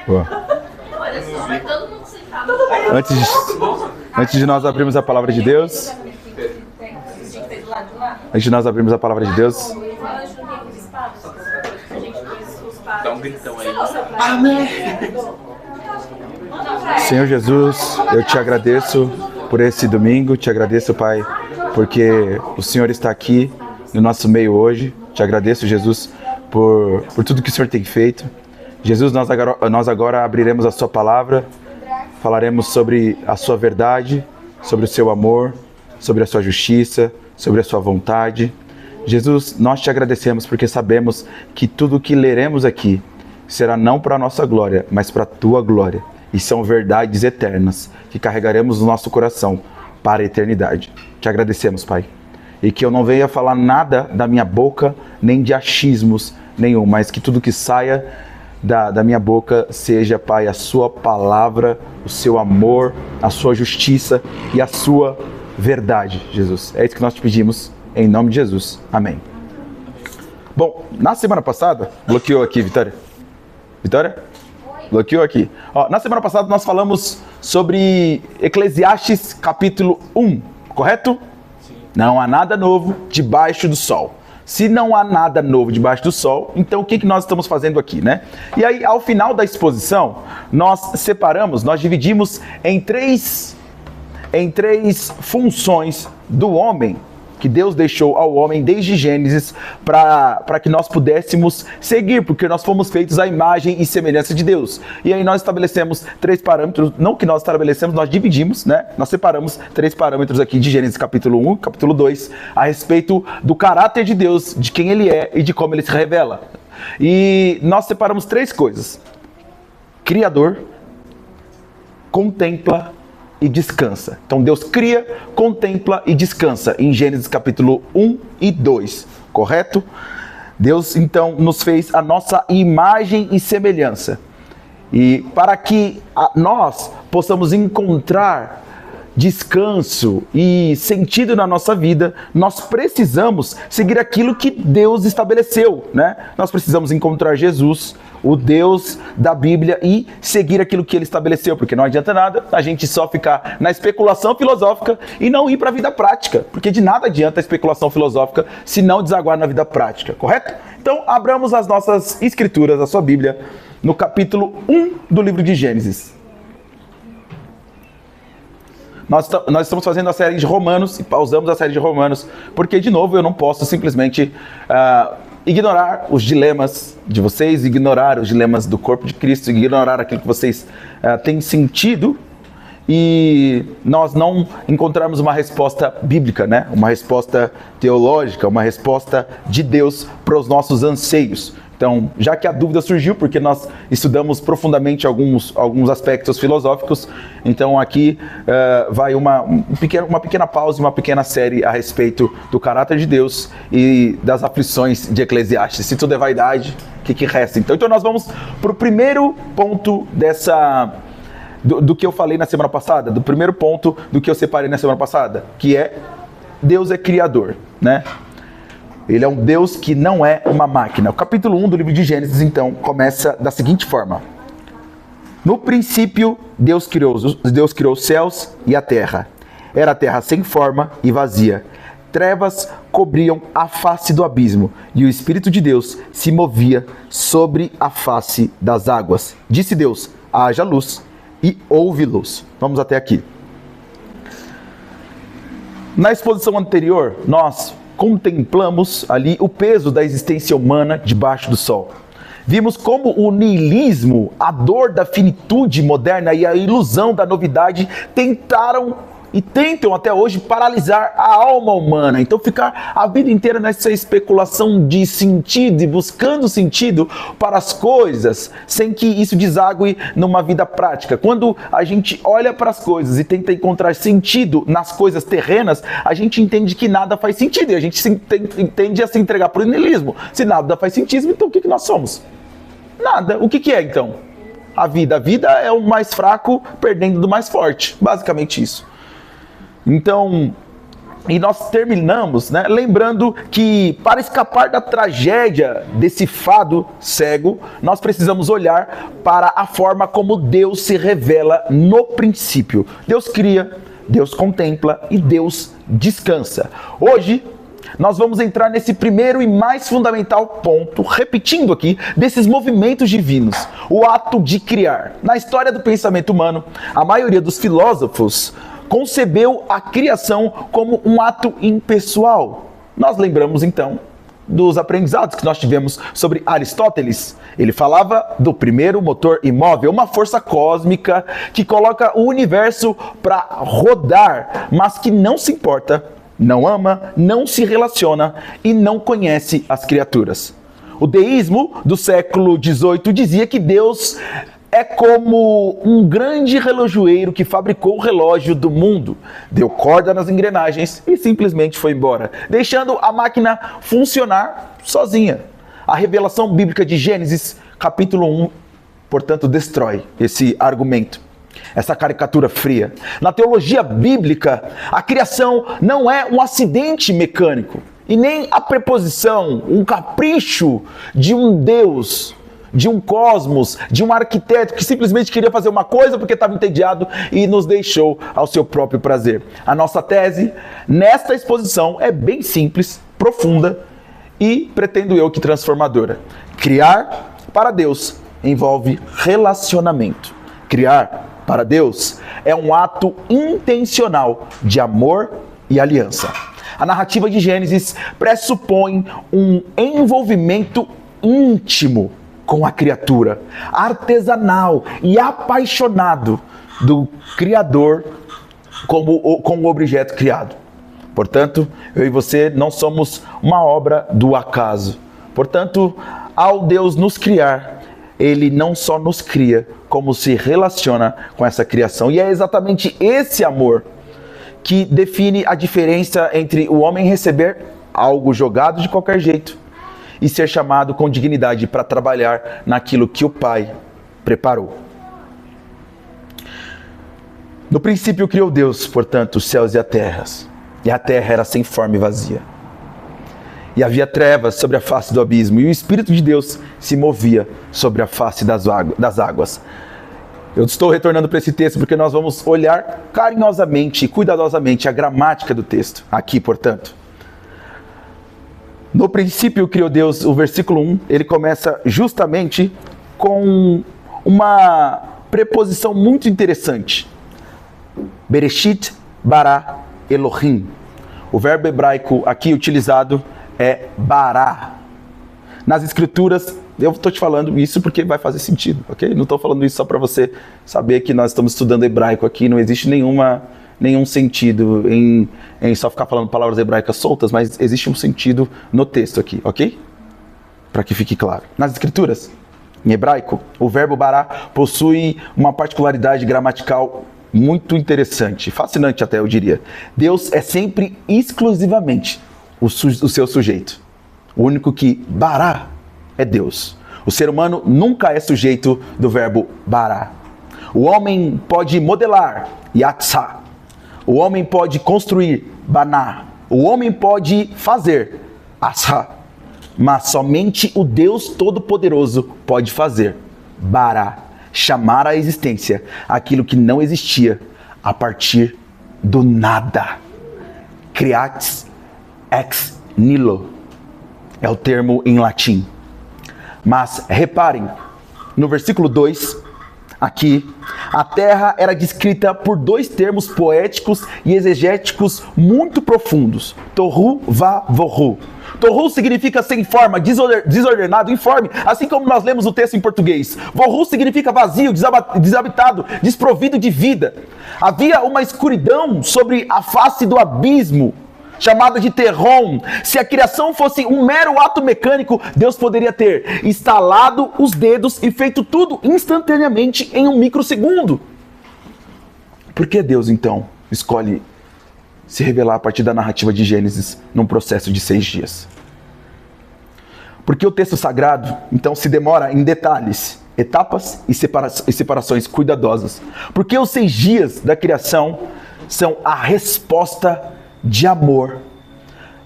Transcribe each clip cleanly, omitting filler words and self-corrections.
Boa. Antes de nós abrirmos a palavra de Deus, Dá um gritão aí. Amém. Senhor Jesus, eu te agradeço por esse domingo, te agradeço, Pai, porque o Senhor está aqui no nosso meio hoje. Te agradeço, Jesus, por tudo que o Senhor tem feito. Jesus, nós agora abriremos a sua palavra, falaremos sobre a sua verdade, sobre o seu amor, sobre a sua justiça, sobre a sua vontade. Jesus, nós te agradecemos porque sabemos que tudo o que leremos aqui será não para a nossa glória, mas para a tua glória. E são verdades eternas que carregaremos no nosso coração para a eternidade. Te agradecemos, Pai. E que eu não venha falar nada da minha boca, nem de achismos nenhum, mas que tudo que saia da minha boca seja, Pai, a sua palavra, o seu amor, a sua justiça e a sua verdade, Jesus. É isso que nós te pedimos, em nome de Jesus. Amém. Bom, na semana passada, bloqueou aqui, Vitória? Vitória? Bloqueou aqui. Ó, na semana passada nós falamos sobre Eclesiastes capítulo 1, correto? Sim. Não há nada novo debaixo do sol. Se não há nada novo debaixo do sol, então o que nós estamos fazendo aqui, né? E aí, ao final da exposição, nós dividimos em três funções do homem, que Deus deixou ao homem desde Gênesis para que nós pudéssemos seguir, porque nós fomos feitos à imagem e semelhança de Deus. E aí nós estabelecemos 3 parâmetros, não que nós estabelecemos, nós dividimos, né? Nós separamos 3 parâmetros aqui de Gênesis capítulo 1 e capítulo 2, a respeito do caráter de Deus, de quem Ele é e de como Ele se revela. E nós separamos 3 coisas: Criador, contempla e descansa. Então Deus cria, contempla e descansa em Gênesis capítulo 1 e 2, correto? Deus então nos fez a nossa imagem e semelhança. E para que nós possamos encontrar descanso e sentido na nossa vida, nós precisamos seguir aquilo que Deus estabeleceu, né? Nós precisamos encontrar Jesus, o Deus da Bíblia, e seguir aquilo que Ele estabeleceu, porque não adianta nada a gente só ficar na especulação filosófica e não ir para a vida prática, porque de nada adianta a especulação filosófica se não desaguar na vida prática, correto? Então, abramos as nossas escrituras, a sua Bíblia, no capítulo 1 do livro de Gênesis. Nós estamos fazendo a série de Romanos e pausamos a série de Romanos, porque, de novo, eu não posso simplesmente ignorar os dilemas de vocês, ignorar os dilemas do corpo de Cristo, ignorar aquilo que vocês têm sentido, e nós não encontrarmos uma resposta bíblica, né? Uma resposta teológica, uma resposta de Deus para os nossos anseios. Então, já que a dúvida surgiu, porque nós estudamos profundamente alguns aspectos filosóficos, então aqui vai uma pequena pausa, uma pequena série a respeito do caráter de Deus e das aflições de Eclesiastes. Se tudo é vaidade, o que resta? Então nós vamos para o primeiro ponto do que eu falei na semana passada, do primeiro ponto do que eu separei na semana passada, que é Deus é criador, né? Ele é um Deus que não é uma máquina. O capítulo 1 do livro de Gênesis, então, começa da seguinte forma: no princípio, Deus criou os céus e a terra. Era a terra sem forma e vazia. Trevas cobriam a face do abismo, e o Espírito de Deus se movia sobre a face das águas. Disse Deus: haja luz, e houve luz. Vamos até aqui. Na exposição anterior, nós contemplamos ali o peso da existência humana debaixo do sol. Vimos como o niilismo, a dor da finitude moderna e a ilusão da novidade tentaram e tentam até hoje paralisar a alma humana. Então ficar a vida inteira nessa especulação de sentido e buscando sentido para as coisas, sem que isso desague numa vida prática. Quando a gente olha para as coisas e tenta encontrar sentido nas coisas terrenas, a gente entende que nada faz sentido e a gente tende a se entregar para o niilismo. Se nada faz sentido, então o que nós somos? Nada. O que é então? A vida. A vida é o mais fraco perdendo do mais forte. Basicamente isso. Então, E nós terminamos, lembrando que para escapar da tragédia desse fado cego, nós precisamos olhar para a forma como Deus se revela no princípio. Deus cria, Deus contempla e Deus descansa. Hoje, nós vamos entrar nesse primeiro e mais fundamental ponto, repetindo aqui, desses movimentos divinos, o ato de criar. Na história do pensamento humano, a maioria dos filósofos concebeu a criação como um ato impessoal. Nós lembramos então dos aprendizados que nós tivemos sobre Aristóteles. Ele falava do primeiro motor imóvel, uma força cósmica que coloca o universo para rodar, mas que não se importa, não ama, não se relaciona e não conhece as criaturas. O deísmo do século XVIII dizia que Deus é como um grande relojoeiro que fabricou o relógio do mundo, deu corda nas engrenagens e simplesmente foi embora, deixando a máquina funcionar sozinha. A revelação bíblica de Gênesis, capítulo 1, portanto, destrói esse argumento, essa caricatura fria. Na teologia bíblica, a criação não é um acidente mecânico e nem a preposição, um capricho de um Deus, de um cosmos, de um arquiteto que simplesmente queria fazer uma coisa porque estava entediado e nos deixou ao seu próprio prazer. A nossa tese nesta exposição é bem simples, profunda e, pretendo eu, que transformadora. Criar para Deus envolve relacionamento. Criar para Deus é um ato intencional de amor e aliança. A narrativa de Gênesis pressupõe um envolvimento íntimo com a criatura, artesanal e apaixonado do Criador com o objeto criado. Portanto, eu e você não somos uma obra do acaso. Portanto, ao Deus nos criar, Ele não só nos cria, como se relaciona com essa criação. E é exatamente esse amor que define a diferença entre o homem receber algo jogado de qualquer jeito e ser chamado com dignidade para trabalhar naquilo que o Pai preparou. No princípio criou Deus, portanto, os céus e a terra era sem forma e vazia. E havia trevas sobre a face do abismo, e o Espírito de Deus se movia sobre a face das águas. Eu estou retornando para esse texto porque nós vamos olhar carinhosamente e cuidadosamente a gramática do texto. Aqui, portanto. No princípio criou Deus, o versículo 1, ele começa justamente com uma preposição muito interessante. Bereshit bara Elohim. O verbo hebraico aqui utilizado é bara. Nas escrituras, eu estou te falando isso porque vai fazer sentido, ok? Não estou falando isso só para você saber que nós estamos estudando hebraico aqui, não existe nenhum sentido em só ficar falando palavras hebraicas soltas, mas existe um sentido no texto aqui, ok? Para que fique claro. Nas escrituras, em hebraico, o verbo bara possui uma particularidade gramatical muito interessante, fascinante até eu diria. Deus é sempre exclusivamente o seu sujeito. O único que bara é Deus. O ser humano nunca é sujeito do verbo bara. O homem pode modelar, yatsá. O homem pode construir, baná. O homem pode fazer, asá. Mas somente o Deus Todo-Poderoso pode fazer, bará. Chamar à existência aquilo que não existia a partir do nada. Creatis ex nihilo é o termo em latim. Mas reparem, no versículo 2, aqui, a terra era descrita por dois termos poéticos e exegéticos muito profundos. Tohu va vohu. Tohu significa sem forma, desordenado, informe, assim como nós lemos o texto em português. Vohu significa vazio, desabitado, desprovido de vida. Havia uma escuridão sobre a face do abismo, chamada de Terron. Se a criação fosse um mero ato mecânico, Deus poderia ter instalado os dedos e feito tudo instantaneamente em um microsegundo. Por que Deus, então, escolhe se revelar a partir da narrativa de Gênesis num processo de 6 dias? Porque o texto sagrado, então, se demora em detalhes, etapas e separações cuidadosas. Porque os 6 dias da criação são a resposta de amor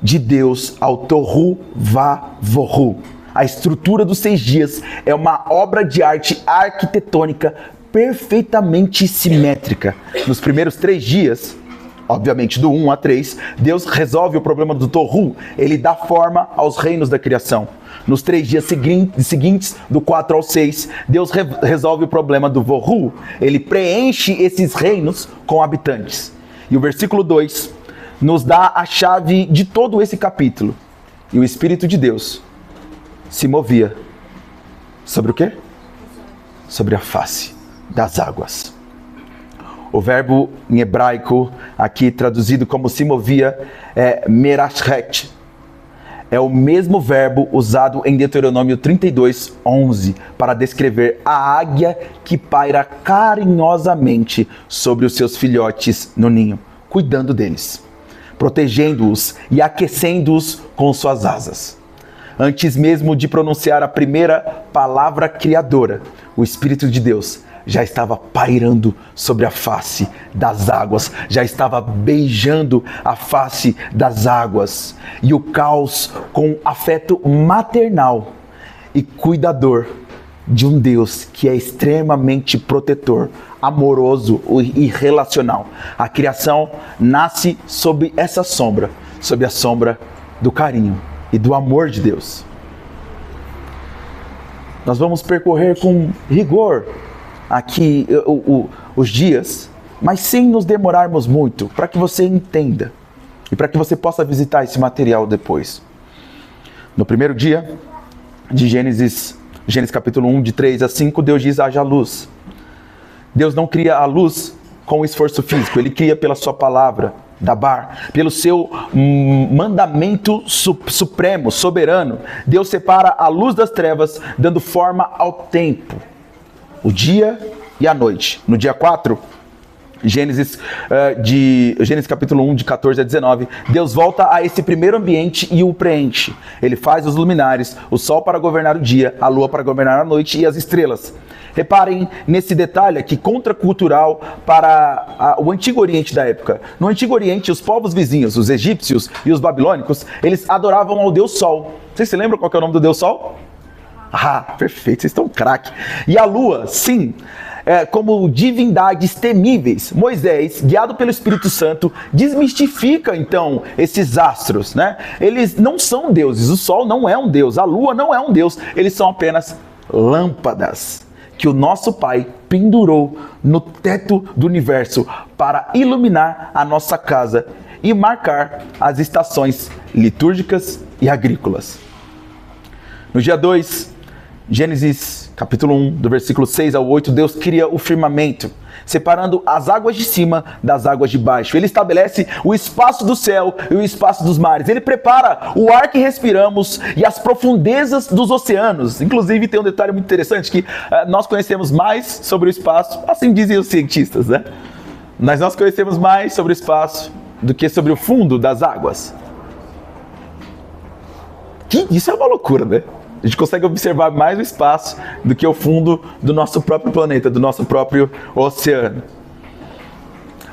de Deus ao Tohu Vavohu. A estrutura dos 6 dias é uma obra de arte arquitetônica perfeitamente simétrica. Nos primeiros 3 dias, obviamente do 1 a 3, Deus resolve o problema do Tohu. Ele dá forma aos reinos da criação. Nos 3 dias seguintes, do 4 ao 6, Deus resolve o problema do Vohu. Ele preenche esses reinos com habitantes. E o versículo 2 nos dá a chave de todo esse capítulo. E o Espírito de Deus se movia sobre o quê? Sobre a face das águas. O verbo em hebraico, aqui traduzido como se movia, é merashet. É o mesmo verbo usado em Deuteronômio 32:11 para descrever a águia que paira carinhosamente sobre os seus filhotes no ninho, cuidando deles, protegendo-os e aquecendo-os com suas asas. Antes mesmo de pronunciar a primeira palavra criadora, o Espírito de Deus já estava pairando sobre a face das águas, já estava beijando a face das águas. E o caos, com afeto maternal e cuidador de um Deus que é extremamente protetor, amoroso e relacional. A criação nasce sob essa sombra, sob a sombra do carinho e do amor de Deus. Nós vamos percorrer com rigor aqui os dias, mas sem nos demorarmos muito, para que você entenda e para que você possa visitar esse material depois. No primeiro dia de Gênesis capítulo 1, de 3 a 5, Deus diz: haja luz. Deus não cria a luz com esforço físico, Ele cria pela sua palavra, Dabar, pelo seu mandamento supremo, soberano. Deus separa a luz das trevas, dando forma ao tempo, o dia e a noite. No dia 4, Gênesis capítulo 1, de 14 a 19, Deus volta a esse primeiro ambiente e o preenche. Ele faz os luminares, o sol para governar o dia, a lua para governar a noite e as estrelas. Reparem nesse detalhe aqui, contracultural para o Antigo Oriente da época. No Antigo Oriente, os povos vizinhos, os egípcios e os babilônicos, eles adoravam ao Deus Sol. Vocês se lembram qual que é o nome do Deus Sol? Ah, perfeito, vocês estão craque. E a lua, sim, como divindades temíveis. Moisés, guiado pelo Espírito Santo, desmistifica então esses astros, né? Eles não são deuses, o sol não é um deus, a lua não é um deus, eles são apenas lâmpadas que o nosso Pai pendurou no teto do universo para iluminar a nossa casa e marcar as estações litúrgicas e agrícolas. No dia 2, Gênesis capítulo 1, do versículo 6 ao 8, Deus cria o firmamento, separando as águas de cima das águas de baixo. Ele estabelece o espaço do céu e o espaço dos mares. Ele prepara o ar que respiramos e as profundezas dos oceanos. Inclusive, tem um detalhe muito interessante, que nós conhecemos mais sobre o espaço, assim dizem os cientistas, né? Mas nós conhecemos mais sobre o espaço do que sobre o fundo das águas. Isso é uma loucura, né? A gente consegue observar mais o espaço do que o fundo do nosso próprio planeta, do nosso próprio oceano.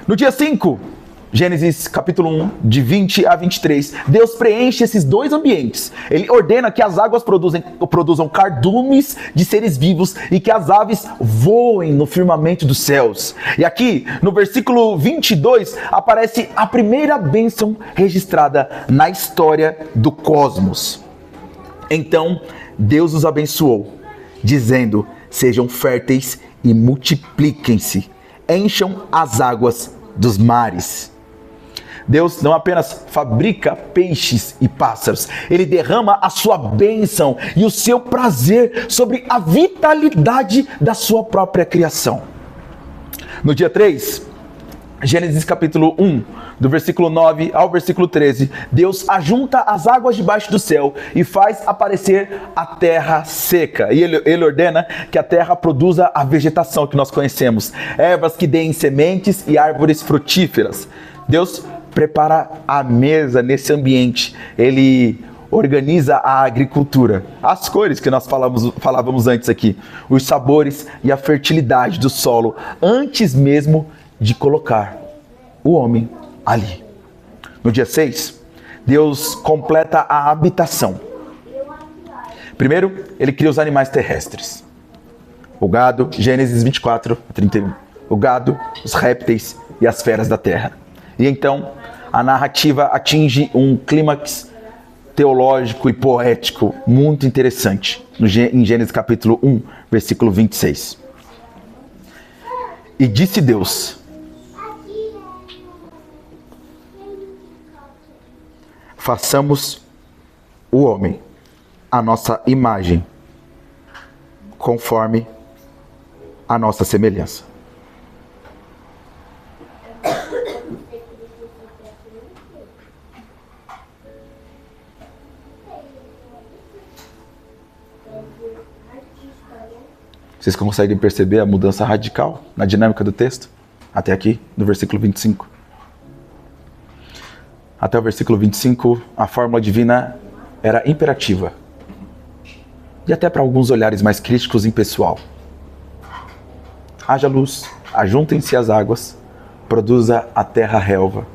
No dia 5, Gênesis capítulo 1, de 20 a 23, Deus preenche esses dois ambientes. Ele ordena que as águas produzam cardumes de seres vivos e que as aves voem no firmamento dos céus. E aqui, no versículo 22, aparece a primeira bênção registrada na história do cosmos. Então Deus os abençoou, dizendo: sejam férteis e multipliquem-se, encham as águas dos mares. Deus não apenas fabrica peixes e pássaros, Ele derrama a sua bênção e o seu prazer sobre a vitalidade da sua própria criação. No dia 3, Gênesis capítulo 1, do versículo 9 ao versículo 13, Deus ajunta as águas debaixo do céu e faz aparecer a terra seca. E ele ordena que a terra produza a vegetação que nós conhecemos, ervas que deem sementes e árvores frutíferas. Deus prepara a mesa nesse ambiente. Ele organiza a agricultura, as cores que nós falávamos antes aqui, os sabores e a fertilidade do solo, antes mesmo de colocar o homem ali. No dia 6, Deus completa a habitação. Primeiro, ele cria os animais terrestres. O gado, Gênesis 24 a 31. O gado, os répteis e as feras da terra. E então, a narrativa atinge um clímax teológico e poético muito interessante, em Gênesis capítulo 1, versículo 26. E disse Deus: façamos o homem à nossa imagem, conforme a nossa semelhança. Vocês conseguem perceber a mudança radical na dinâmica do texto? Até aqui, no versículo 25. Até o versículo 25, a fórmula divina era imperativa. E até para alguns olhares mais críticos e impessoal. Haja luz, ajuntem-se as águas, produza a terra relva.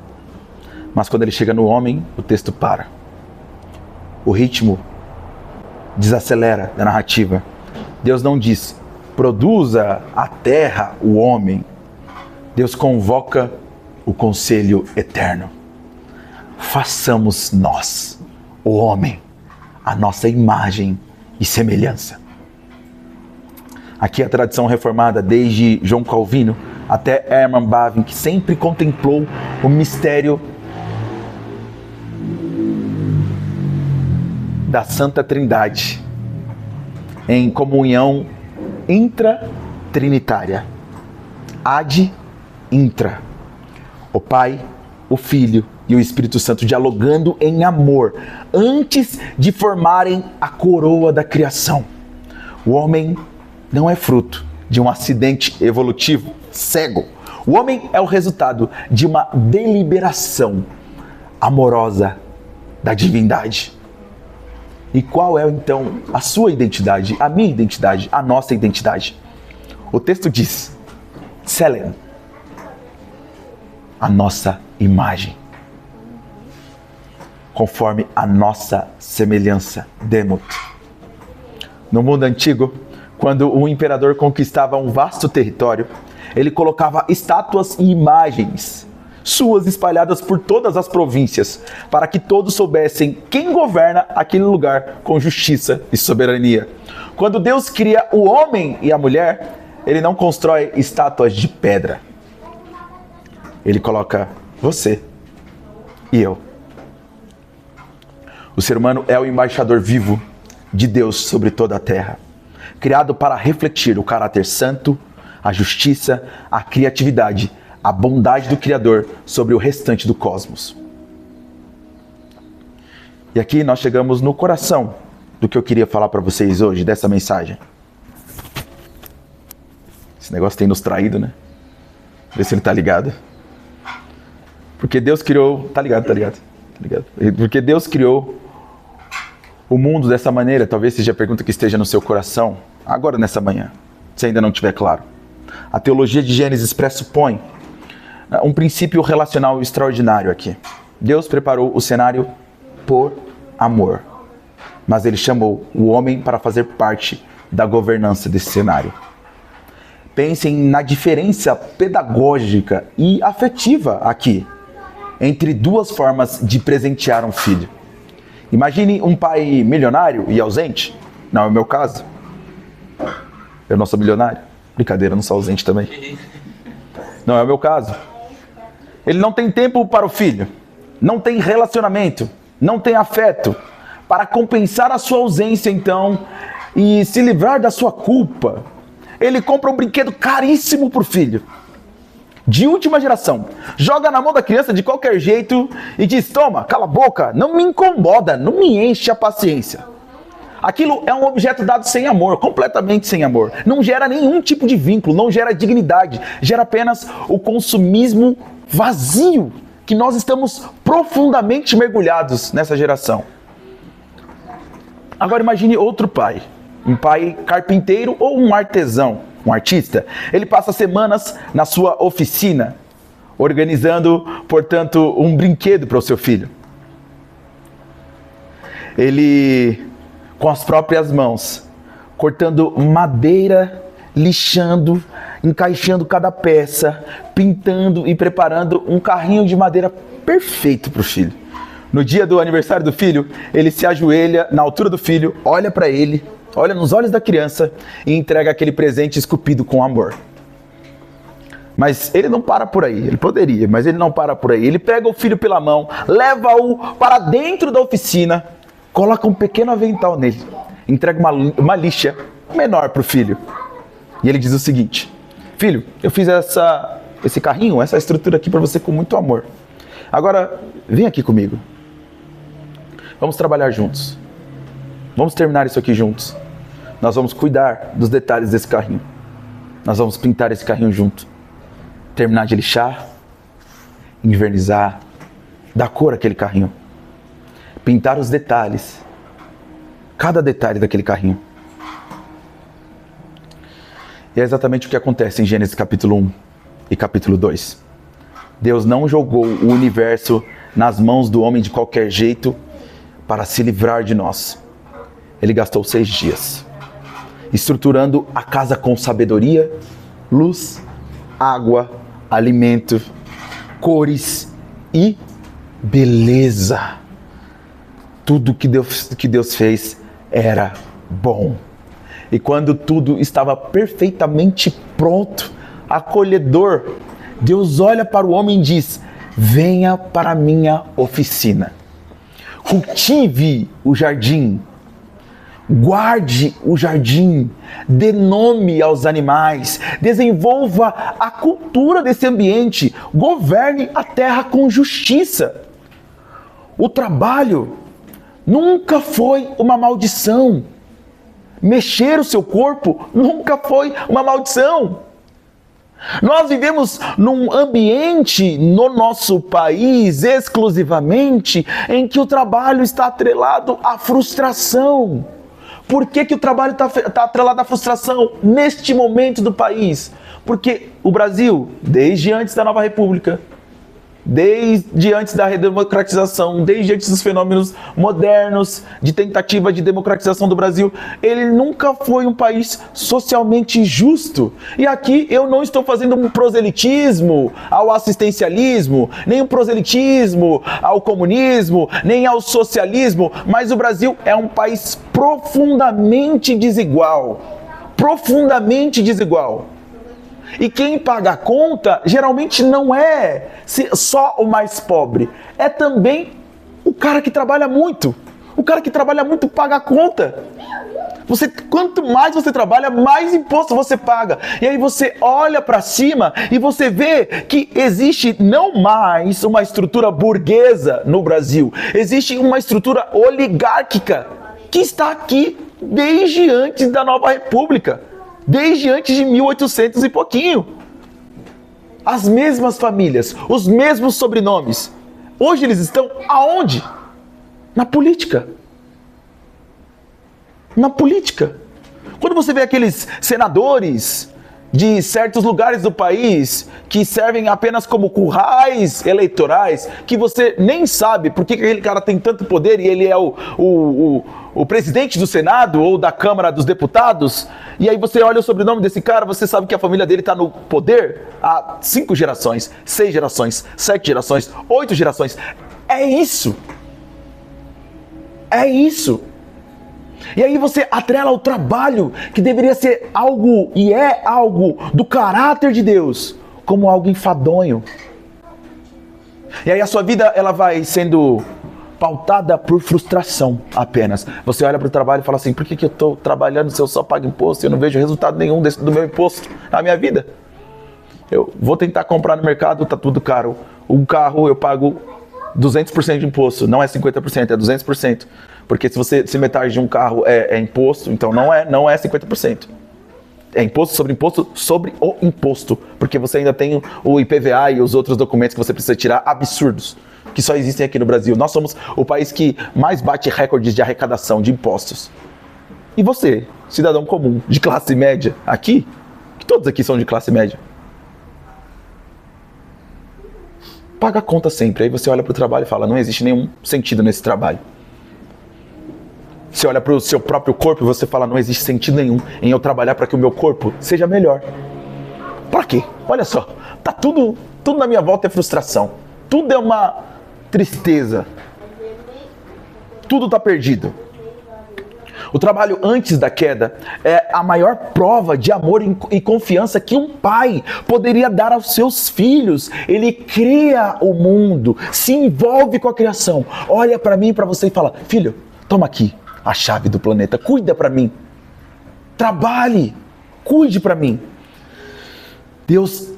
Mas quando ele chega no homem, o texto para. O ritmo desacelera da narrativa. Deus não diz: produza a terra o homem. Deus convoca o conselho eterno. Façamos nós, o homem, a nossa imagem e semelhança. Aqui a tradição reformada, desde João Calvino até Hermann Bavinck, que sempre contemplou o mistério da Santa Trindade em comunhão intratrinitária. Ad intra. O Pai, o Filho e o Espírito Santo dialogando em amor antes de formarem a coroa da criação. O homem não é fruto de um acidente evolutivo cego. O homem é o resultado de uma deliberação amorosa da divindade. E qual é então a sua identidade, a minha identidade, a nossa identidade? O texto diz: Selem, a nossa imagem, conforme a nossa semelhança, Demot. No mundo antigo, quando o imperador conquistava um vasto território, ele colocava estátuas e imagens suas espalhadas por todas as províncias, para que todos soubessem quem governa aquele lugar com justiça e soberania. Quando Deus cria o homem e a mulher, ele não constrói estátuas de pedra. Ele coloca você e eu. O ser humano é o embaixador vivo de Deus sobre toda a terra, criado para refletir o caráter santo, a justiça, a criatividade, a bondade do Criador sobre o restante do cosmos. E aqui nós chegamos no coração do que eu queria falar para vocês hoje, dessa mensagem. Esse negócio tem nos traído, né? Vê se ele tá ligado. Porque Deus criou... Tá ligado. Porque Deus criou o mundo dessa maneira. Talvez seja a pergunta que esteja no seu coração agora nessa manhã, se ainda não estiver claro. A teologia de Gênesis pressupõe um princípio relacional extraordinário aqui. Deus preparou o cenário por amor, mas ele chamou o homem para fazer parte da governança desse cenário. Pensem na diferença pedagógica e afetiva aqui entre duas formas de presentear um filho. Imagine um pai milionário e ausente. Não é o meu caso. Eu não sou milionário. Brincadeira, eu não sou ausente também. Não é o meu caso. Ele não tem tempo para o filho, não tem relacionamento, não tem afeto. Para compensar a sua ausência, então, e se livrar da sua culpa, ele compra um brinquedo caríssimo para o filho, de última geração, joga na mão da criança de qualquer jeito e diz: toma, cala a boca, não me incomoda, não me enche a paciência. Aquilo é um objeto dado sem amor, completamente sem amor. Não gera nenhum tipo de vínculo, não gera dignidade, gera apenas o consumismo vazio que nós estamos profundamente mergulhados nessa geração. Agora imagine outro pai, um pai carpinteiro ou um artesão, um artista. Ele passa semanas na sua oficina, organizando, portanto, um brinquedo para o seu filho. Ele, com as próprias mãos, cortando madeira, lixando, encaixando cada peça, pintando e preparando um carrinho de madeira perfeito para o filho. No dia do aniversário do filho, ele se ajoelha na altura do filho, olha para ele, olha nos olhos da criança e entrega aquele presente esculpido com amor. Mas ele não para por aí, ele poderia, mas ele não para por aí. Ele pega o filho pela mão, leva-o para dentro da oficina, coloca um pequeno avental nele, entrega uma lixa menor para o filho. E ele diz o seguinte: filho, eu fiz esse carrinho, essa estrutura aqui para você com muito amor. Agora, vem aqui comigo. Vamos trabalhar juntos. Vamos terminar isso aqui juntos. Nós vamos cuidar dos detalhes desse carrinho. Nós vamos pintar esse carrinho junto. Terminar de lixar, envernizar, dar cor àquele carrinho. Pintar os detalhes. Cada detalhe daquele carrinho. E é exatamente o que acontece em Gênesis capítulo 1 e capítulo 2. Deus não jogou o universo nas mãos do homem de qualquer jeito para se livrar de nós. Ele gastou 6 dias estruturando a casa com sabedoria, luz, água, alimento, cores e beleza. Tudo que Deus fez era bom. E quando tudo estava perfeitamente pronto, acolhedor, Deus olha para o homem e diz: venha para a minha oficina. Cultive o jardim. Guarde o jardim. Dê nome aos animais. Desenvolva a cultura desse ambiente. Governe a terra com justiça. O trabalho nunca foi uma maldição. Mexer o seu corpo nunca foi uma maldição. Nós vivemos num ambiente no nosso país exclusivamente em que o trabalho está atrelado à frustração. Por que o trabalho está atrelado à frustração neste momento do país? Porque o Brasil, desde antes da Nova República, desde antes da redemocratização, desde antes dos fenômenos modernos de tentativa de democratização do Brasil, ele nunca foi um país socialmente justo. E aqui eu não estou fazendo um proselitismo ao assistencialismo, nem um proselitismo ao comunismo, nem ao socialismo, mas o Brasil é um país profundamente desigual. Profundamente desigual. E quem paga a conta geralmente não é só o mais pobre, é também o cara que trabalha muito. O cara que trabalha muito paga a conta. Quanto mais você trabalha, mais imposto você paga. E aí você olha para cima e você vê que existe não mais uma estrutura burguesa no Brasil, existe uma estrutura oligárquica que está aqui desde antes da Nova República. Desde antes de 1800 e pouquinho. As mesmas famílias, os mesmos sobrenomes. Hoje eles estão aonde? Na política. Na política. Quando você vê aqueles senadores de certos lugares do país que servem apenas como currais eleitorais, que você nem sabe por que aquele cara tem tanto poder e ele é o presidente do Senado ou da Câmara dos Deputados, e aí você olha o sobrenome desse cara, você sabe que a família dele está no poder há 5 gerações, 6 gerações, 7 gerações, 8 gerações. É isso. É isso. E aí você atrela o trabalho, que deveria ser algo, e é algo, do caráter de Deus, como algo enfadonho. E aí a sua vida, ela vai sendo pautada por frustração apenas. Você olha para o trabalho e fala assim: por que eu estou trabalhando se eu só pago imposto e eu não vejo resultado nenhum do meu imposto na minha vida? Eu vou tentar comprar no mercado, tá tudo caro. Um carro eu pago 200% de imposto, não é 50%, é 200%. Porque se metade de um carro é imposto, então não é 50%. É imposto sobre o imposto. Porque você ainda tem o IPVA e os outros documentos que você precisa tirar, absurdos, que só existem aqui no Brasil. Nós somos o país que mais bate recordes de arrecadação de impostos. E você, cidadão comum, de classe média, aqui, que todos aqui são de classe média, paga a conta sempre. Aí você olha para o trabalho e fala, não existe nenhum sentido nesse trabalho. Você olha para o seu próprio corpo e você fala, não existe sentido nenhum em eu trabalhar para que o meu corpo seja melhor. Para quê? Olha só, tá tudo na minha volta é frustração. Tudo é uma tristeza. Tudo está perdido. O trabalho antes da queda é a maior prova de amor e confiança que um pai poderia dar aos seus filhos. Ele cria o mundo, se envolve com a criação. Olha para mim e para você e fala, filho, toma aqui a chave do planeta, cuida para mim. Trabalhe, cuide para mim. Deus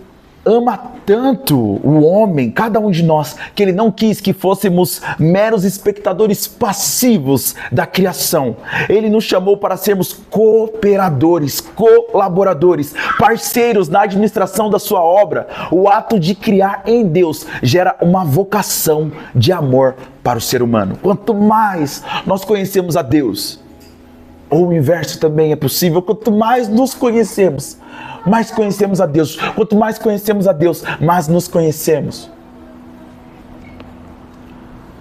ama tanto o homem, cada um de nós, que ele não quis que fôssemos meros espectadores passivos da criação. Ele nos chamou para sermos cooperadores, colaboradores, parceiros na administração da sua obra. O ato de criar em Deus gera uma vocação de amor para o ser humano. Quanto mais nós conhecemos a Deus, ou o inverso também é possível, quanto mais nos conhecemos, mais conhecemos a Deus. Quanto mais conhecemos a Deus, mais nos conhecemos.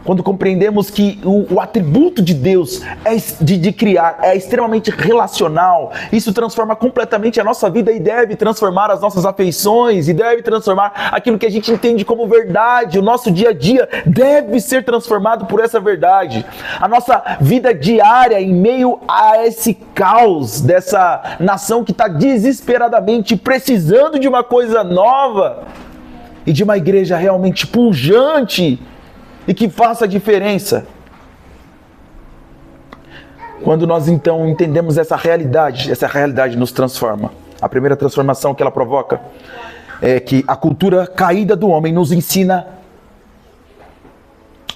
Quando compreendemos que o atributo de Deus de criar é extremamente relacional, isso transforma completamente a nossa vida e deve transformar as nossas afeições e deve transformar aquilo que a gente entende como verdade. O nosso dia a dia deve ser transformado por essa verdade. A nossa vida diária em meio a esse caos dessa nação que está desesperadamente precisando de uma coisa nova e de uma igreja realmente pujante e que faça a diferença. Quando nós então entendemos essa realidade nos transforma. A primeira transformação que ela provoca é que a cultura caída do homem nos ensina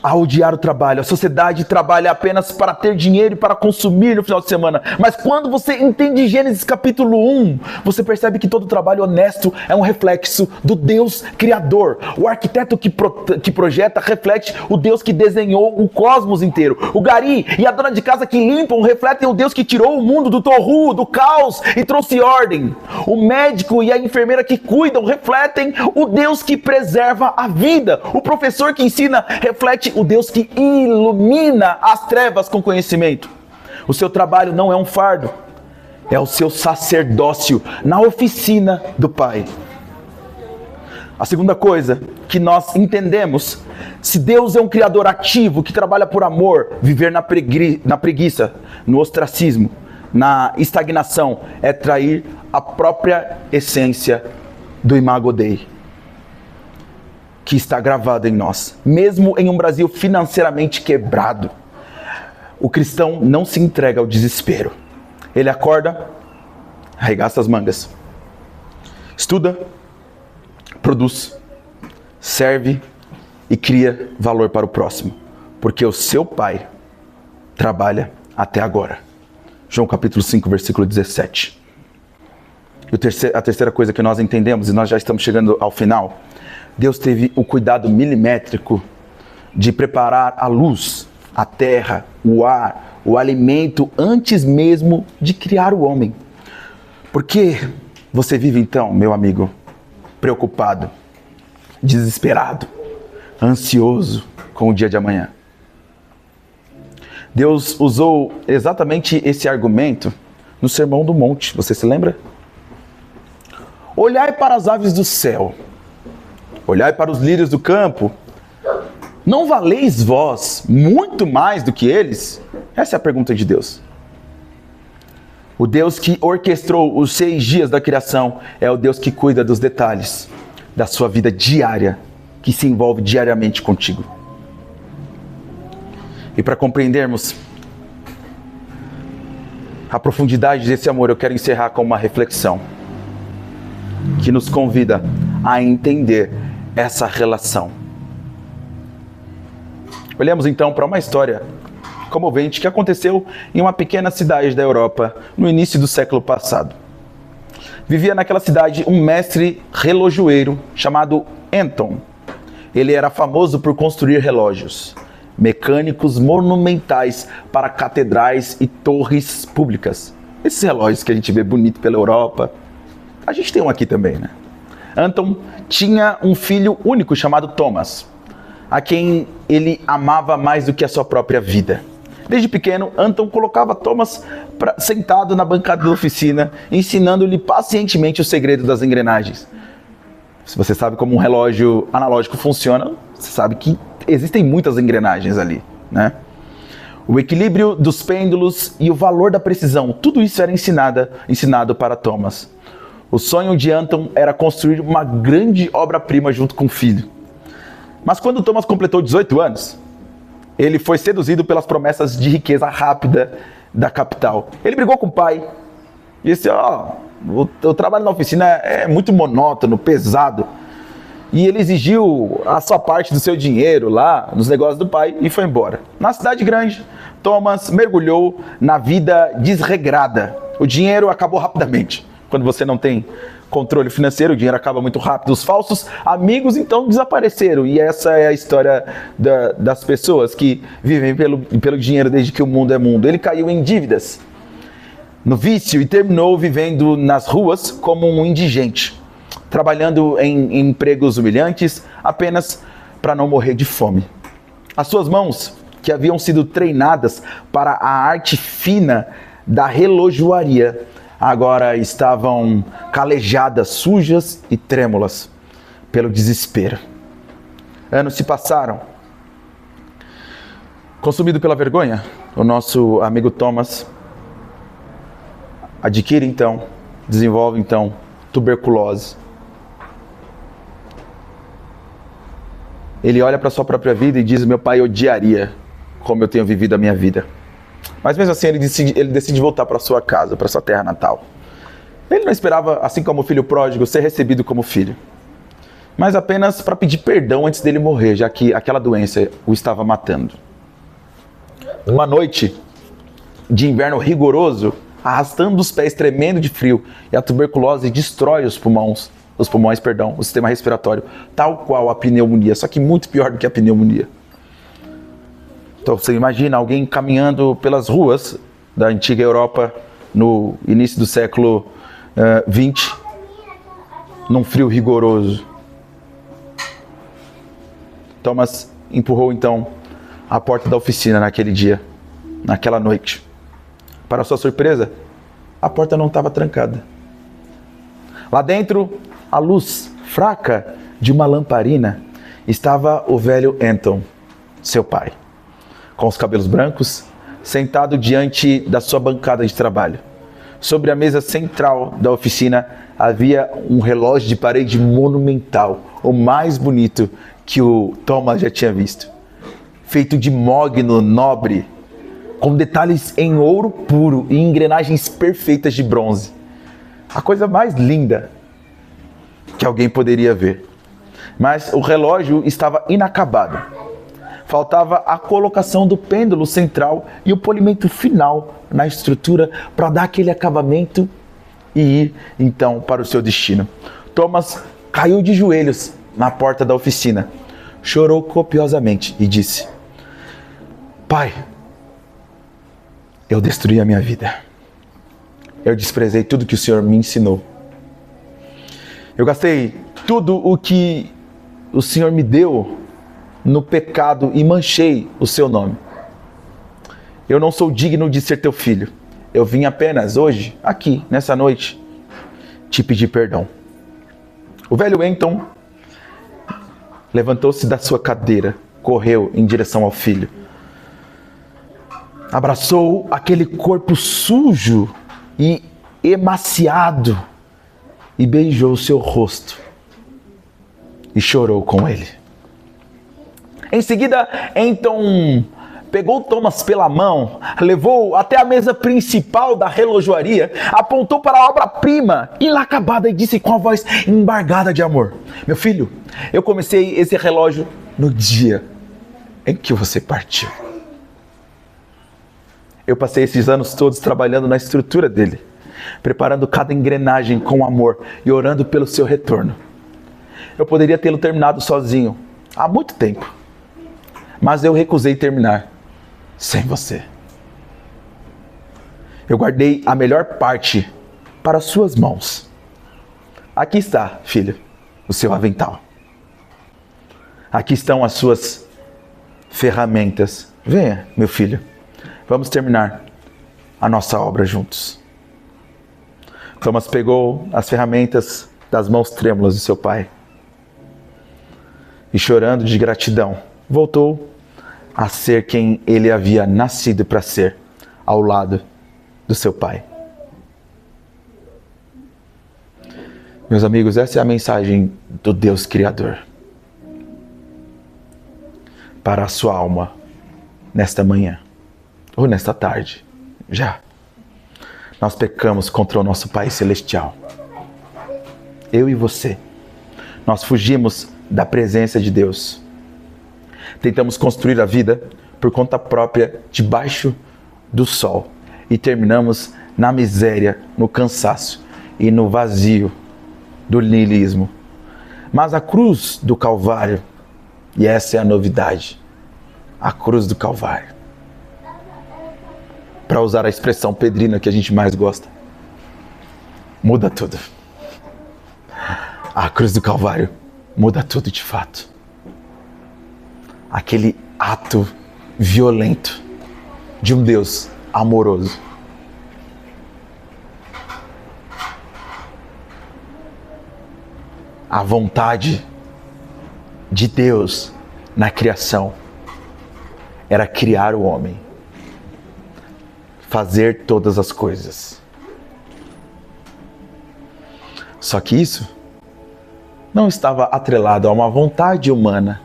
a odiar o trabalho. A sociedade trabalha apenas para ter dinheiro e para consumir no final de semana. Mas quando você entende Gênesis capítulo 1, você percebe que todo trabalho honesto é um reflexo do Deus Criador. O arquiteto que projeta reflete o Deus que desenhou o cosmos inteiro. O gari e a dona de casa que limpam refletem o Deus que tirou o mundo do torru, do caos e trouxe ordem. O médico e a enfermeira que cuidam refletem o Deus que preserva a vida. O professor que ensina reflete o Deus que ilumina as trevas com conhecimento. O seu trabalho não é um fardo, é o seu sacerdócio na oficina do Pai. A segunda coisa que nós entendemos, se Deus é um criador ativo que trabalha por amor, viver na preguiça, no ostracismo, na estagnação, é trair a própria essência do Imago Dei, que está gravado em nós. Mesmo em um Brasil financeiramente quebrado, o cristão não se entrega ao desespero. Ele acorda, arregaça as mangas, estuda, produz, serve e cria valor para o próximo, porque o seu Pai trabalha até agora. João capítulo 5, versículo 17. E a terceira coisa que nós entendemos, e nós já estamos chegando ao final, Deus teve o cuidado milimétrico de preparar a luz, a terra, o ar, o alimento antes mesmo de criar o homem. Por que você vive então, meu amigo, preocupado, desesperado, ansioso com o dia de amanhã? Deus usou exatamente esse argumento no Sermão do Monte, você se lembra? Olhai para as aves do céu, olhai para os lírios do campo, não valeis vós muito mais do que eles? Essa é a pergunta de Deus. O Deus que orquestrou os 6 dias da criação é o Deus que cuida dos detalhes da sua vida diária, que se envolve diariamente contigo. E para compreendermos a profundidade desse amor, eu quero encerrar com uma reflexão que nos convida a entender essa relação. Olhamos então para uma história comovente que aconteceu em uma pequena cidade da Europa no início do século passado. Vivia naquela cidade um mestre relojoeiro chamado Anton. Ele era famoso por construir relógios mecânicos monumentais para catedrais e torres públicas. Esses relógios que a gente vê bonito pela Europa, a gente tem um aqui também, né? Anton tinha um filho único chamado Thomas, a quem ele amava mais do que a sua própria vida. Desde pequeno, Anton colocava Thomas sentado na bancada da oficina, ensinando-lhe pacientemente o segredo das engrenagens. Se você sabe como um relógio analógico funciona, você sabe que existem muitas engrenagens ali, né? O equilíbrio dos pêndulos e o valor da precisão, tudo isso era ensinado para Thomas. O sonho de Anton era construir uma grande obra-prima junto com o filho. Mas quando Thomas completou 18 anos, ele foi seduzido pelas promessas de riqueza rápida da capital. Ele brigou com o pai e disse, o trabalho na oficina é muito monótono, pesado. E ele exigiu a sua parte do seu dinheiro lá nos negócios do pai e foi embora. Na cidade grande, Thomas mergulhou na vida desregrada. O dinheiro acabou rapidamente. Quando você não tem controle financeiro, o dinheiro acaba muito rápido. Os falsos amigos, então, desapareceram. E essa é a história das pessoas que vivem pelo dinheiro desde que o mundo é mundo. Ele caiu em dívidas, no vício, e terminou vivendo nas ruas como um indigente, trabalhando em empregos humilhantes apenas para não morrer de fome. As suas mãos, que haviam sido treinadas para a arte fina da relojoaria, agora estavam calejadas, sujas e trêmulas pelo desespero. Anos se passaram. Consumido pela vergonha, o nosso amigo Thomas desenvolve tuberculose. Ele olha para sua própria vida e diz, meu pai odiaria como eu tenho vivido a minha vida. Mas mesmo assim ele decide voltar para sua casa, para sua terra natal. Ele não esperava, assim como o filho pródigo, ser recebido como filho, mas apenas para pedir perdão antes dele morrer, já que aquela doença o estava matando. Uma noite de inverno rigoroso, arrastando os pés, tremendo de frio, e a tuberculose destrói o sistema respiratório, tal qual a pneumonia, só que muito pior do que a pneumonia. Então você imagina alguém caminhando pelas ruas da antiga Europa no início do século XX, num frio rigoroso. Thomas empurrou então a porta da oficina naquele dia, naquela noite. Para sua surpresa, a porta não estava trancada. Lá dentro, à luz fraca de uma lamparina, estava o velho Anton, seu pai, com os cabelos brancos, sentado diante da sua bancada de trabalho. Sobre a mesa central da oficina havia um relógio de parede monumental, o mais bonito que o Thomas já tinha visto. Feito de mogno nobre, com detalhes em ouro puro e engrenagens perfeitas de bronze. A coisa mais linda que alguém poderia ver. Mas o relógio estava inacabado. Faltava a colocação do pêndulo central e o polimento final na estrutura para dar aquele acabamento e ir então para o seu destino. Thomas caiu de joelhos na porta da oficina, chorou copiosamente e disse: Pai, eu destruí a minha vida. Eu desprezei tudo que o Senhor me ensinou. Eu gastei tudo o que o Senhor me deu no pecado e manchei o seu nome. Eu não sou digno de ser teu filho. Eu vim apenas hoje, aqui, nessa noite, te pedir perdão. O velho Anton levantou-se da sua cadeira, correu em direção ao filho. Abraçou aquele corpo sujo e emaciado e beijou o seu rosto e chorou com ele. Em seguida, Anton pegou Thomas pela mão, levou até a mesa principal da relojoaria, apontou para a obra-prima inacabada e disse com a voz embargada de amor: Meu filho, eu comecei esse relógio no dia em que você partiu. Eu passei esses anos todos trabalhando na estrutura dele, preparando cada engrenagem com amor e orando pelo seu retorno. Eu poderia tê-lo terminado sozinho há muito tempo, mas eu recusei terminar sem você. Eu guardei a melhor parte para suas mãos. Aqui está, filho. o seu avental. Aqui estão as suas ferramentas. Venha, meu filho, vamos terminar a nossa obra juntos. Thomas pegou as ferramentas das mãos trêmulas de seu pai e, chorando de gratidão, voltou a ser quem ele havia nascido para ser, ao lado do seu pai. Meus amigos, essa é a mensagem do Deus Criador para a sua alma nesta manhã ou nesta tarde. Já nós pecamos contra o nosso Pai Celestial. Eu e você, nós fugimos da presença de Deus. Tentamos construir a vida por conta própria debaixo do sol e terminamos na miséria, no cansaço e no vazio do niilismo. Mas a cruz do Calvário, e essa é a novidade, a cruz do Calvário, para usar a expressão pedrina que a gente mais gosta, muda tudo. A cruz do Calvário muda tudo de fato. Aquele ato violento de um Deus amoroso. A vontade de Deus na criação era criar o homem, fazer todas as coisas. Só que isso não estava atrelado a uma vontade humana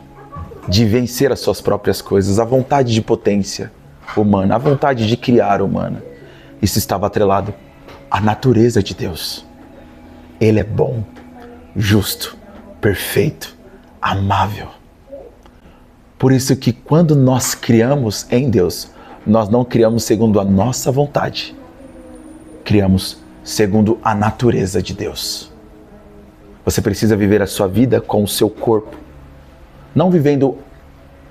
de vencer as suas próprias coisas, a vontade de potência humana, a vontade de criar humana. Isso estava atrelado à natureza de Deus. Ele é bom, justo, perfeito, amável. Por isso que quando nós criamos em Deus, nós não criamos segundo a nossa vontade. Criamos segundo a natureza de Deus. Você precisa viver a sua vida com o seu corpo. Não vivendo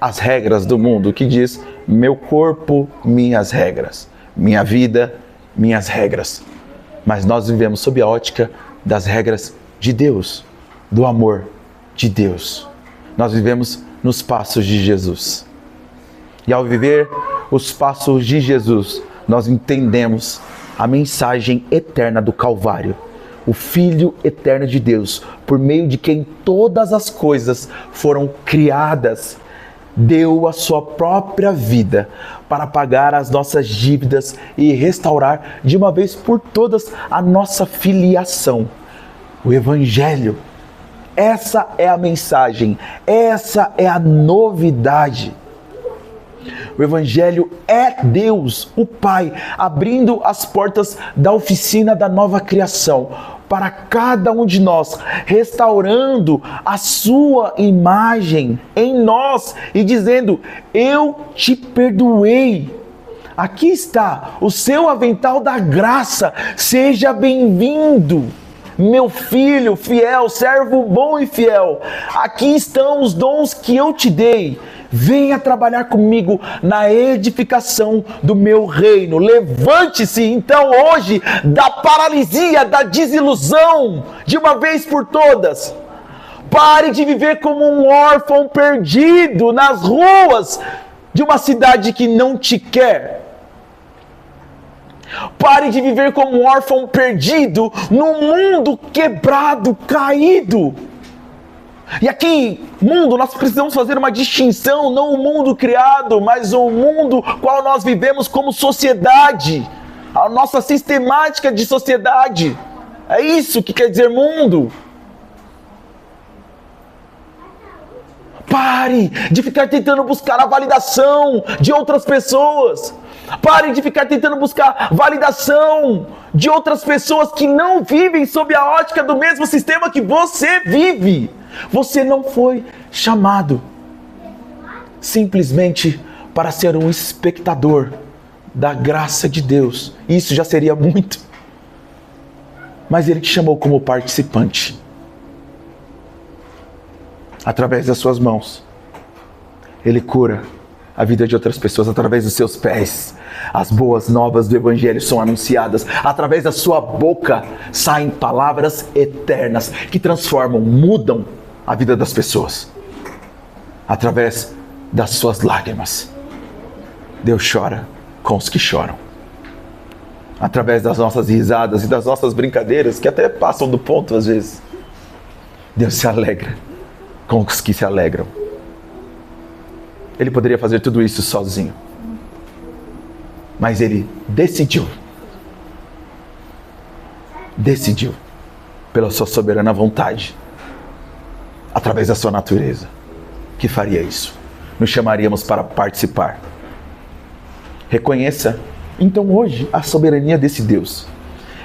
as regras do mundo, que diz, meu corpo, minhas regras. Minha vida, minhas regras. Mas nós vivemos sob a ótica das regras de Deus, do amor de Deus. Nós vivemos nos passos de Jesus. E ao viver os passos de Jesus, nós entendemos a mensagem eterna do Calvário. O Filho eterno de Deus, por meio de quem todas as coisas foram criadas, deu a sua própria vida para pagar as nossas dívidas e restaurar de uma vez por todas a nossa filiação. O Evangelho, essa é a mensagem, essa é a novidade. O Evangelho é Deus, o Pai, abrindo as portas da oficina da nova criação para cada um de nós, restaurando a sua imagem em nós e dizendo, eu te perdoei. Aqui está o seu avental da graça, seja bem-vindo. Meu filho fiel, servo bom e fiel, aqui estão os dons que eu te dei. Venha trabalhar comigo na edificação do meu reino. Levante-se então hoje da paralisia, da desilusão, de uma vez por todas. Pare de viver como um órfão perdido nas ruas de uma cidade que não te quer. Pare de viver como um órfão perdido num mundo quebrado, caído. E aqui, mundo, nós precisamos fazer uma distinção, não o mundo criado, mas o mundo qual nós vivemos como sociedade, a nossa sistemática de sociedade. É isso que quer dizer mundo. Pare de ficar tentando buscar a validação de outras pessoas. Pare de ficar tentando buscar validação de outras pessoas que não vivem sob a ótica do mesmo sistema que você vive. Você não foi chamado simplesmente para ser um espectador da graça de Deus. Isso já seria muito. Mas Ele te chamou como participante. Através das suas mãos, Ele cura a vida de outras pessoas através dos seus pés. As boas novas do Evangelho são anunciadas. Através da sua boca saem palavras eternas que transformam, mudam a vida das pessoas. Através das suas lágrimas, Deus chora com os que choram. Através das nossas risadas e das nossas brincadeiras, que até passam do ponto às vezes, Deus se alegra com os que se alegram. Ele poderia fazer tudo isso sozinho, mas Ele decidiu, pela sua soberana vontade, através da sua natureza, que faria isso. Nos chamaríamos para participar. Reconheça, então, hoje, a soberania desse Deus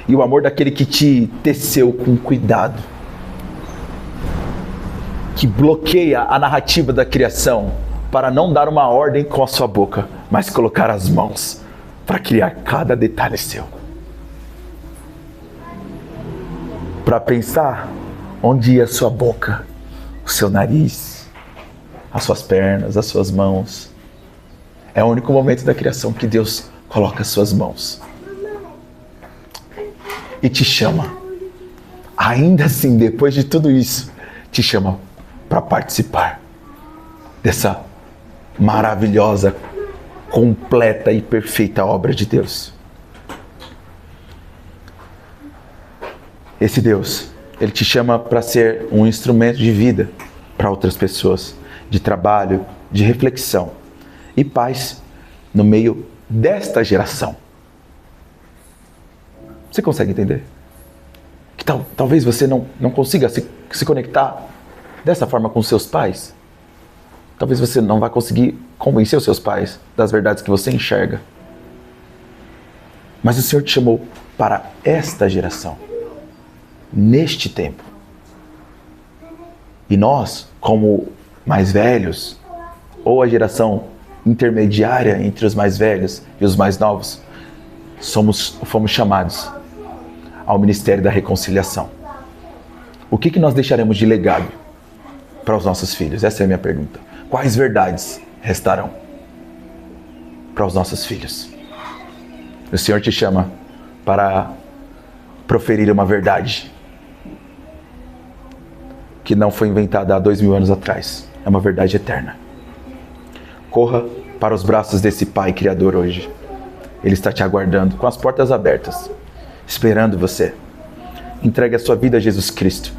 e o amor daquele que te teceu com cuidado, que bloqueia a narrativa da criação para não dar uma ordem com a sua boca, mas colocar as mãos para criar cada detalhe seu. Para pensar onde ia a sua boca, o seu nariz, as suas pernas, as suas mãos. É o único momento da criação que Deus coloca as suas mãos e te chama. Ainda assim, depois de tudo isso, te chama para participar dessa maravilhosa, completa e perfeita obra de Deus. Esse Deus, Ele te chama para ser um instrumento de vida para outras pessoas, de trabalho, de reflexão e paz no meio desta geração. Você consegue entender? Que talvez você não consiga se conectar dessa forma com seus pais. Talvez você não vá conseguir convencer os seus pais das verdades que você enxerga. Mas o Senhor te chamou para esta geração, neste tempo. E nós, como mais velhos, ou a geração intermediária entre os mais velhos e os mais novos, fomos chamados ao ministério da reconciliação. O que nós deixaremos de legado para os nossos filhos? Essa é a minha pergunta. Quais verdades restarão para os nossos filhos? O Senhor te chama para proferir uma verdade que não foi inventada há 2000 anos atrás. É uma verdade eterna. Corra para os braços desse Pai Criador hoje. Ele está te aguardando com as portas abertas, esperando você. Entregue a sua vida a Jesus Cristo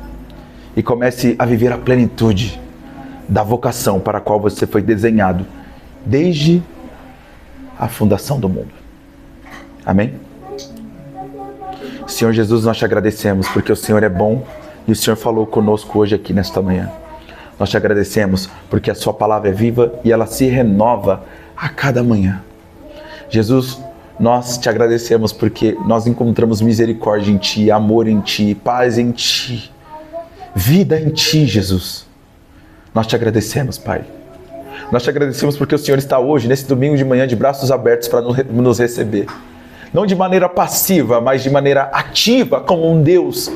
e comece a viver a plenitude da vocação para a qual você foi desenhado desde a fundação do mundo. Amém? Senhor Jesus, nós te agradecemos porque o Senhor é bom e o Senhor falou conosco hoje aqui nesta manhã. Nós te agradecemos porque a sua palavra é viva e ela se renova a cada manhã. Jesus, nós te agradecemos porque nós encontramos misericórdia em Ti, amor em Ti, paz em Ti, vida em Ti, Jesus. Nós te agradecemos, Pai. Nós te agradecemos porque o Senhor está hoje, nesse domingo de manhã, de braços abertos para nos receber. Não de maneira passiva, mas de maneira ativa, como um Deus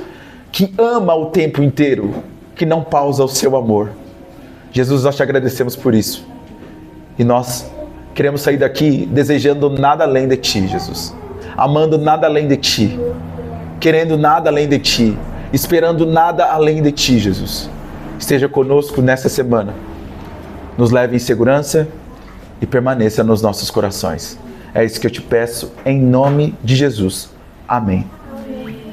que ama o tempo inteiro, que não pausa o seu amor. Jesus, nós te agradecemos por isso. E nós queremos sair daqui desejando nada além de Ti, Jesus. Amando nada além de Ti. Querendo nada além de Ti. Esperando nada além de Ti, Jesus. Esteja conosco nessa semana. Nos leve em segurança e permaneça nos nossos corações. É isso que eu te peço em nome de Jesus. Amém.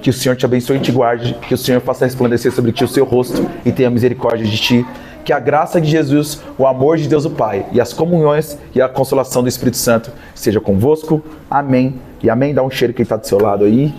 Que o Senhor te abençoe e te guarde, que o Senhor faça resplandecer sobre ti o seu rosto e tenha misericórdia de ti. Que a graça de Jesus, o amor de Deus o Pai e as comunhões e a consolação do Espírito Santo seja convosco. Amém. E amém. Dá um cheiro quem está do seu lado aí.